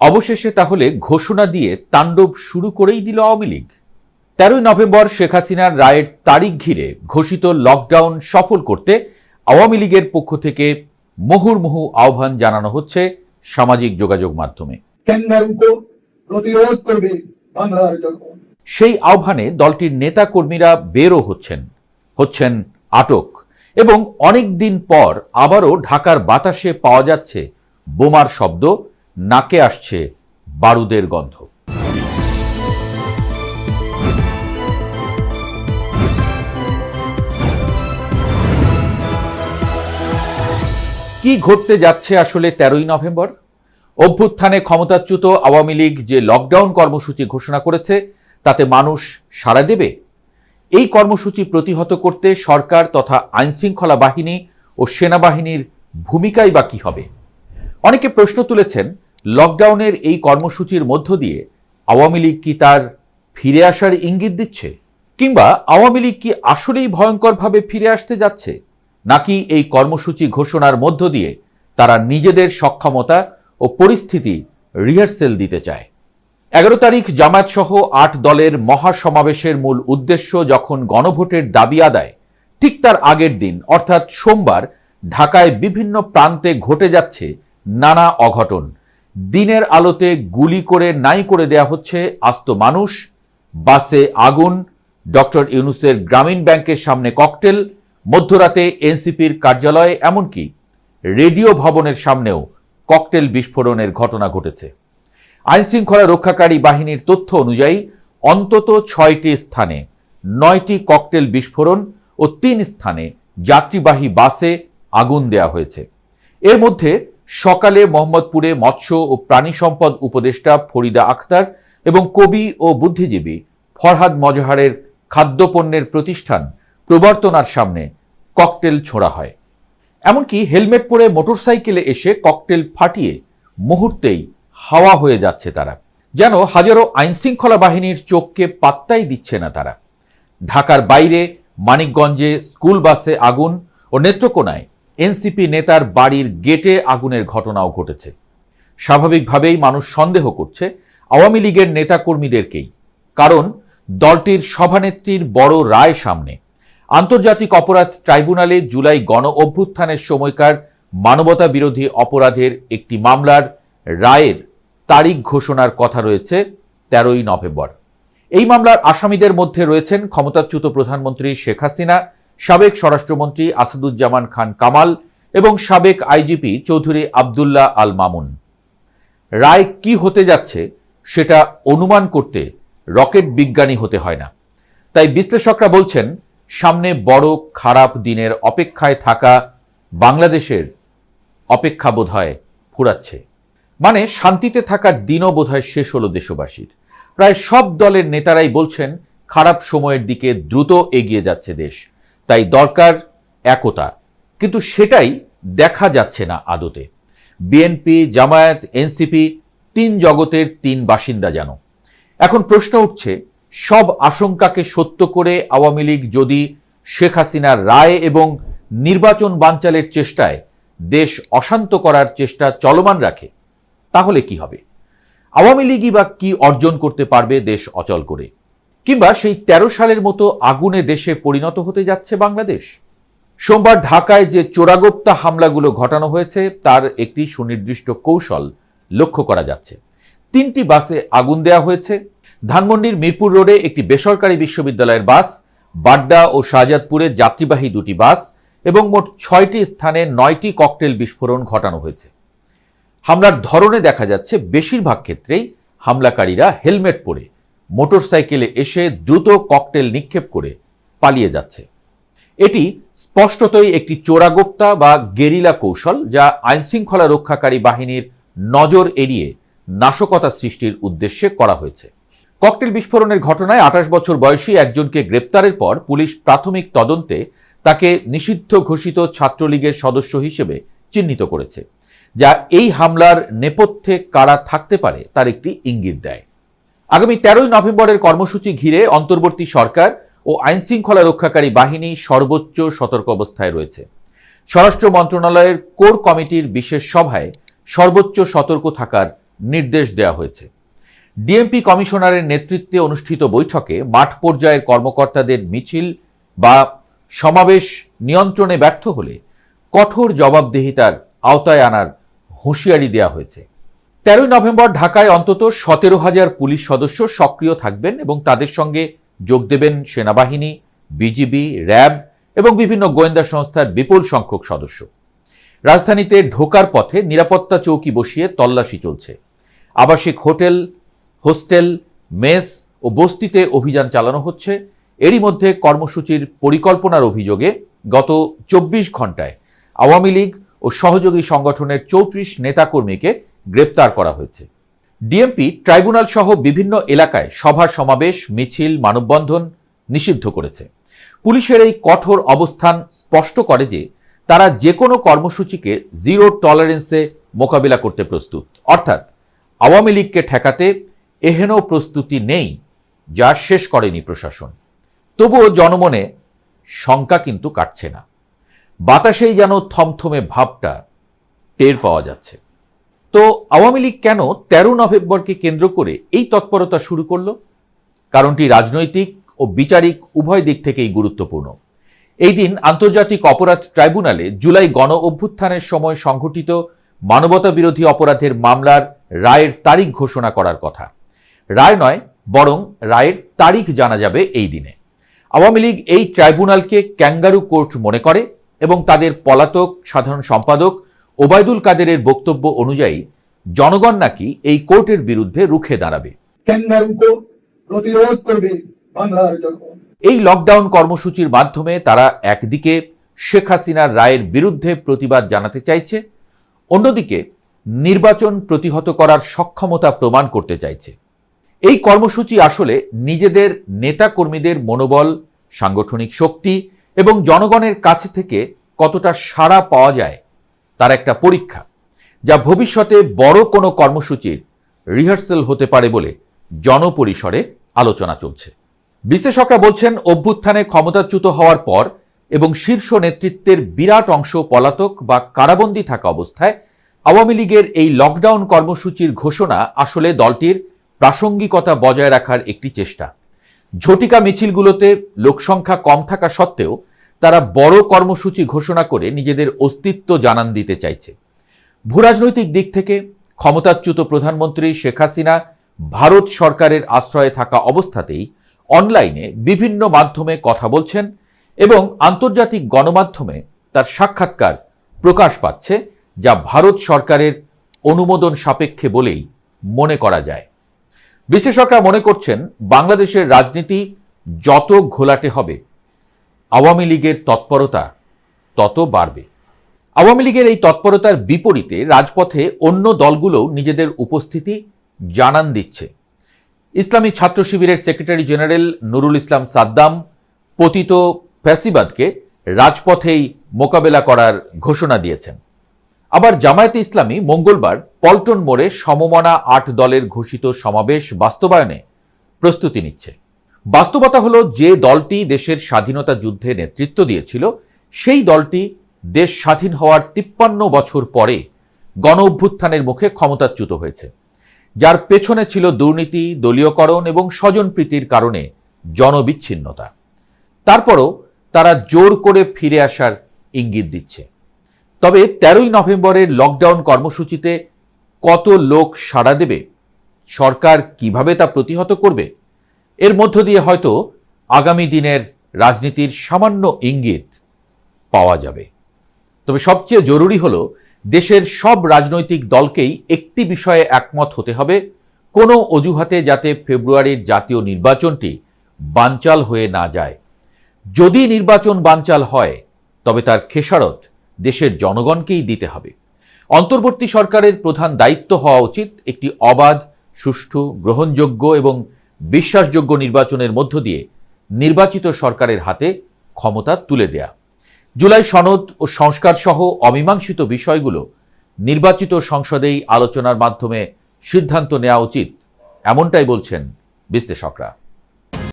অবশেষে তাহলে ঘোষণা দিয়ে তাণ্ডব শুরু করেই দিল আওয়ামী লীগ। 13 নভেম্বর শেখ হাসিনার রায়ের তারিখ ঘিরে ঘোষিত লকডাউন সফল করতে আওয়ামী লীগের পক্ষ থেকে মুহুর্মুহু আহ্বান জানানো হচ্ছে সামাজিক যোগাযোগ মাধ্যমে। প্রতিরোধ করবে বাংলার জনগণ। সেই আহ্বানে দলটির নেতা কর্মীরা বেরও হচ্ছেন আটক এবং অনেক দিন পর আবারও ঢাকার বাতাসে পাওয়া যাচ্ছে বোমার শব্দ, নাকে আসছে বারুদের গন্ধ। কি ঘটতে যাচ্ছে আসলে 13 নভেম্বর? অভ্যুত্থানে ক্ষমতাচ্যুত আওয়ামী লীগ যে লকডাউন কর্মসূচি ঘোষণা করেছে তাতে মানুষ সাড়া দেবে? এই কর্মসূচি প্রতিহত করতে সরকার তথা আইনশৃঙ্খলা বাহিনী ও সেনাবাহিনীর ভূমিকাই বা কী হবে? অনেকে প্রশ্ন তুলেছেন, লকডাউনের এই কর্মসূচির মধ্য দিয়ে আওয়ামী লীগ কি তার ফিরে আসার ইঙ্গিত দিচ্ছে, কিংবা আওয়ামী লীগ কি আসলেই ভয়ঙ্করভাবে ফিরে আসতে যাচ্ছে, নাকি এই কর্মসূচি ঘোষণার মধ্য দিয়ে তারা নিজেদের সক্ষমতা ও পরিস্থিতি রিহার্সেল দিতে চায়? 11 তারিখ জামায়াত সহ 8 দলের মহাসমাবেশের মূল উদ্দেশ্য যখন গণভোটের দাবি আদায়, ঠিক তার আগের দিন অর্থাৎ সোমবার ঢাকায় বিভিন্ন প্রান্তে ঘটে যাচ্ছে নানা অঘটন। দিনের আলোতে গুলি করে নাই করে দেয়া হচ্ছে আস্ত মানুষ, বাসে আগুন, ডক্টর ইউনূসের গ্রামীণ ব্যাংকের সামনে ককটেল, মধ্যরাতে এনসিপির কার্যালয়ে, এমনকি রেডিও ভবনের সামনেও ককটেল বিস্ফোরণের ঘটনা ঘটেছে। আইনশৃঙ্খলা রক্ষাকারী বাহিনীর তথ্য অনুযায়ী অন্তত 6টি স্থানে 9টি ককটেল বিস্ফোরণ ও 3 স্থানে যাত্রীবাহী বাসে আগুন দেয়া হয়েছে। এর মধ্যে সকালে মোহাম্মদপুরে মৎস্য ও প্রাণী সম্পদ উপদেষ্টা ফরিদা আক্তার এবং কবি ও বুদ্ধিজীবী ফরহাদ মজহারের খাদ্যপণ্যের প্রতিষ্ঠান প্রবর্তনার সামনে ককটেল ছোড়া হয়। এমনকি হেলমেট পরে মোটরসাইকেলে এসে ককটেল ফাটিয়ে মুহূর্তেই হাওয়া হয়ে যাচ্ছে তারা, যেন হাজারো আইনশৃঙ্খলা বাহিনীর চোখকে পাত্তাই দিচ্ছে না তারা। ঢাকার বাইরে মানিকগঞ্জে স্কুল বাসে আগুন ও নেত্রকোনায় এনসিপি নেতার বাড়ির গেটে আগুনের ঘটনাও ঘটেছে। স্বাভাবিকভাবেই মানুষ সন্দেহ করছে আওয়ামী লীগের নেতাকর্মীদেরকেই, কারণ দলটির সভানেত্রীর বড় রায় সামনে। আন্তর্জাতিক অপরাধ ট্রাইব্যুনালে জুলাই গণ অভ্যুত্থানের সময়কার মানবতা বিরোধী অপরাধের একটি মামলার রায়ের তারিখ ঘোষণার কথা রয়েছে 13 নভেম্বর। এই মামলার আসামিদের মধ্যে রয়েছেন ক্ষমতাচ্যুত প্রধানমন্ত্রী শেখ হাসিনা, সাবেক স্বরাষ্ট্রমন্ত্রী আসাদুজ্জামান খান কামাল এবং সাবেক আইজিপি চৌধুরী আবদুল্লাহ আল মামুন। রায় কি হতে যাচ্ছে সেটা অনুমান করতে রকেট বিজ্ঞানী হতে হয় না। তাই বিশ্লেষকরা বলছেন, সামনে বড় খারাপ দিনের অপেক্ষায় থাকা বাংলাদেশের অপেক্ষা বোধহয় ফুরাচ্ছে। মানে শান্তিতে থাকার দিনও বোধহয় শেষ হলো দেশবাসীর। প্রায় সব দলের নেতারাই বলছেন খারাপ সময়ের দিকে দ্রুত এগিয়ে যাচ্ছে দেশ, তাই দরকার একতা, কিন্তু সেটাই দেখা যাচ্ছে না আদতে। বিএনপি, জামায়াত, এনসিপি 3 জগতের 3 বাসিন্দা যেন। এখন প্রশ্ন উঠছে, সব আশঙ্কাকে সত্য করে আওয়ামী লীগ যদি শেখ হাসিনার রায় এবং নির্বাচন বানচালের চেষ্টায় দেশ অশান্ত করার চেষ্টা চলমান রাখে, তাহলে কি হবে? আওয়ামী লীগই বা কি অর্জন করতে পারবে দেশ অচল করে? কিংবা সেই 13 সালের মতো আগুনে দেশে পরিণত হতে যাচ্ছে বাংলাদেশ? সোমবার ঢাকায় যে চোরাগোপ্তা হামলাগুলো ঘটানো হয়েছে তার একটি সুনির্দিষ্ট কৌশল লক্ষ্য করা যাচ্ছে। 3টি বাসে আগুন দেওয়া হয়েছে। ধানমন্ডির মিরপুর রোডে একটি বেসরকারি বিশ্ববিদ্যালয়ের বাস, বাড্ডা ও শাহজাদপুরে যাত্রীবাহী 2টি বাস এবং মোট 6টি স্থানে 9টি ককটেল বিস্ফোরণ ঘটানো হয়েছে। হামলার ধরনে দেখা যাচ্ছে বেশিরভাগ ক্ষেত্রেই হামলাকারীরা হেলমেট পরে মোটরসাইকেলে এসে দ্রুত ককটেল নিক্ষেপ করে পালিয়ে যাচ্ছে। এটি স্পষ্টতই একটি চোরাগোপ্তা বা গেরিলা কৌশল, যা আইনশৃঙ্খলা রক্ষাকারী বাহিনীর নজর এড়িয়ে নাশকতা সৃষ্টির উদ্দেশ্যে করা হয়েছে। ককটেল বিস্ফোরণের ঘটনায় 28 বছর বয়সী একজনকে গ্রেপ্তারের পর পুলিশ প্রাথমিক তদন্তে তাকে নিষিদ্ধ ঘোষিত ছাত্রলীগের সদস্য হিসেবে চিহ্নিত করেছে, যা এই হামলার নেপথ্যে কারা থাকতে পারে তার একটি ইঙ্গিত দেয়। আগামী 13 নভেম্বরের কর্মসূচি ঘিরে অন্তর্বর্তী সরকার ও আইনশৃঙ্খলা রক্ষাকারী বাহিনী সর্বোচ্চ সতর্ক অবস্থায় রয়েছে। স্বরাষ্ট্র মন্ত্রণালয়ের কোর কমিটির বিশেষ সভায় সর্বোচ্চ সতর্ক থাকার নির্দেশ দেওয়া হয়েছে। ডিএমপি কমিশনারের নেতৃত্বে অনুষ্ঠিত বৈঠকে মাঠ পর্যায়ের কর্মকর্তাদের মিছিল বা সমাবেশ নিয়ন্ত্রণে ব্যর্থ হলে কঠোর জবাবদিহিতার আওতায় আনার হুঁশিয়ারি দেওয়া হয়েছে। 13 নভেম্বর ঢাকায় অন্তত 17,000 পুলিশ সদস্য সক্রিয় থাকবেন এবং তাদের সঙ্গে যোগ দেবেন সেনাবাহিনী, বিজিবি, র্যাব এবং বিভিন্ন গোয়েন্দা সংস্থার বিপুল সংখ্যক সদস্য। রাজধানীতে ঢোকার পথে নিরাপত্তা চৌকি বসিয়ে তল্লাশি চলছে। আবাসিক হোটেল, হোস্টেল, মেস ও বস্তিতে অভিযান চালানো হচ্ছে। এরই মধ্যে কর্মসূচির পরিকল্পনার অভিযোগে গত 24 ঘন্টায় আওয়ামী লীগ ও সহযোগী সংগঠনের 34 নেতাকর্মীকে গ্রেপ্তার করা হয়েছে। ডিএমপি ট্রাইব্যুনাল সহ বিভিন্ন এলাকায় সভা সমাবেশ, মিছিল, মানববন্ধন নিষিদ্ধ করেছে। পুলিশের এই কঠোর অবস্থান স্পষ্ট করে যে তারা যে কোনো কর্মসূচিকে জিরো টলারেন্সে মোকাবিলা করতে প্রস্তুত। অর্থাৎ আওয়ামী লীগকে ঠেকাতে এহেন প্রস্তুতি নেই যা শেষ করেনি প্রশাসন। তবুও জনমনে শঙ্কা কিন্তু কাটছে না। বাতাসেই যেন থমথমে ভাবটা টের পাওয়া যাচ্ছে। তো আওয়ামী লীগ কেন 13 নভেম্বরকে কেন্দ্র করে এই তৎপরতা শুরু করল? কারণটি রাজনৈতিক ও বিচারিক উভয় দিক থেকেই গুরুত্বপূর্ণ। এই দিন আন্তর্জাতিক অপরাধ ট্রাইব্যুনালে জুলাই গণ অভ্যুত্থানের সময় সংঘটিত মানবতা বিরোধী অপরাধের মামলার রায়ের তারিখ ঘোষণা করার কথা। রায় নয়, বরং রায়ের তারিখ জানা যাবে এই দিনে। আওয়ামী লীগ এই ট্রাইব্যুনালকে ক্যাঙ্গারু কোর্ট মনে করে এবং তাদের পলাতক সাধারণ সম্পাদক ওবায়দুল কাদেরের বক্তব্য অনুযায়ী জনগণ নাকি এই কোর্টের বিরুদ্ধে রুখে দাঁড়াবে। ক্যাঙ্গারুকে প্রতিরোধ করবে বাংলার জনগণ। এই লকডাউন কর্মসূচির মাধ্যমে তারা একদিকে শেখ হাসিনার রায়ের বিরুদ্ধে প্রতিবাদ জানাতে চাইছে, অন্যদিকে নির্বাচন প্রতিহত করার সক্ষমতা প্রমাণ করতে চাইছে। এই কর্মসূচি আসলে নিজেদের নেতাকর্মীদের মনোবল, সাংগঠনিক শক্তি এবং জনগণের কাছে থেকে কতটা সাড়া পাওয়া যায় তার একটা পরীক্ষা, যা ভবিষ্যতে বড় কোনো কর্মসূচির রিহার্সাল হতে পারে বলে জনপরিসরে আলোচনা চলছে। বিশ্লেষকরা বলছেন, অভ্যুত্থানে ক্ষমতাচ্যুত হওয়ার পর এবং শীর্ষ নেতৃত্বের বিরাট অংশ পলাতক বা কারাবন্দী থাকা অবস্থায় আওয়ামী লীগের এই লকডাউন কর্মসূচির ঘোষণা আসলে দলটির প্রাসঙ্গিকতা বজায় রাখার একটি চেষ্টা। ঝটিকা মিছিলগুলোতে লোকসংখ্যা কম থাকা সত্ত্বেও তারা বড় কর্মসূচি ঘোষণা করে নিজেদের অস্তিত্ব জানান দিতে চাইছে। ভূরাজনৈতিক দিক থেকে ক্ষমতাচ্যুত প্রধানমন্ত্রী শেখ হাসিনা ভারত সরকারের আশ্রয়ে থাকা অবস্থাতেই অনলাইনে বিভিন্ন মাধ্যমে কথা বলছেন এবং আন্তর্জাতিক গণমাধ্যমে তার সাক্ষাৎকার প্রকাশ পাচ্ছে, যা ভারত সরকারের অনুমোদন সাপেক্ষে বলেই মনে করা যায়। বিশ্লেষকরা মনে করছেন, বাংলাদেশের রাজনীতি যত ঘোলাটে হবে আওয়ামী লীগের তৎপরতা তত বাড়বে। আওয়ামী লীগের এই তৎপরতার বিপরীতে রাজপথে অন্য দলগুলোও নিজেদের উপস্থিতি জানান দিচ্ছে। ইসলামী ছাত্র শিবিরের সেক্রেটারি জেনারেল নুরুল ইসলাম সাদ্দাম পতিত ফ্যাসিবাদকে রাজপথেই মোকাবেলা করার ঘোষণা দিয়েছেন। আবার জামায়াতে ইসলামী মঙ্গলবার পল্টন মোড়ে সমমনা 8 দলের ঘোষিত সমাবেশ বাস্তবায়নে প্রস্তুতি নিচ্ছে। বাস্তবতা হলো, যে দলটি দেশের স্বাধীনতা যুদ্ধে নেতৃত্ব দিয়েছিল সেই দলটি দেশ স্বাধীন হওয়ার 53 বছর পরে গণ অভ্যুত্থানের মুখে ক্ষমতাচ্যুত হয়েছে, যার পেছনে ছিল দুর্নীতি, দলীয়করণ এবং স্বজনপ্রীতির কারণে জনবিচ্ছিন্নতা। তারপরও তারা জোর করে ফিরে আসার ইঙ্গিত দিচ্ছে। তবে 13 নভেম্বরের লকডাউন কর্মসূচিতে কত লোক সাড়া দেবে, সরকার কিভাবে তা প্রতিহত করবে, এর মধ্য দিয়ে হয়তো আগামী দিনের রাজনীতির সামান্য ইঙ্গিত পাওয়া যাবে। তবে সবচেয়ে জরুরি হলো, দেশের সব রাজনৈতিক দলকেই একটি বিষয়ে একমত হতে হবে, কোনো অজুহাতে যাতে ফেব্রুয়ারির জাতীয় নির্বাচনটি বানচাল হয়ে না যায়। যদি নির্বাচন বানচাল হয় তবে তার খেসারত দেশের জনগণকেই দিতে হবে। অন্তর্বর্তী সরকারের প্রধান দায়িত্ব হওয়া উচিত একটি অবাধ, সুষ্ঠু, গ্রহণযোগ্য এবং বিশ্বাসযোগ্য নির্বাচনের মধ্য দিয়ে নির্বাচিত সরকারের হাতে ক্ষমতা তুলে দেয়া। জুলাই সনদ ও সংস্কার সহ অমীমাংসিত বিষয়গুলো নির্বাচিত সংসদেই আলোচনার মাধ্যমে সিদ্ধান্ত নেওয়া উচিত, এমনটাই বলছেন বিশ্লেষকরা।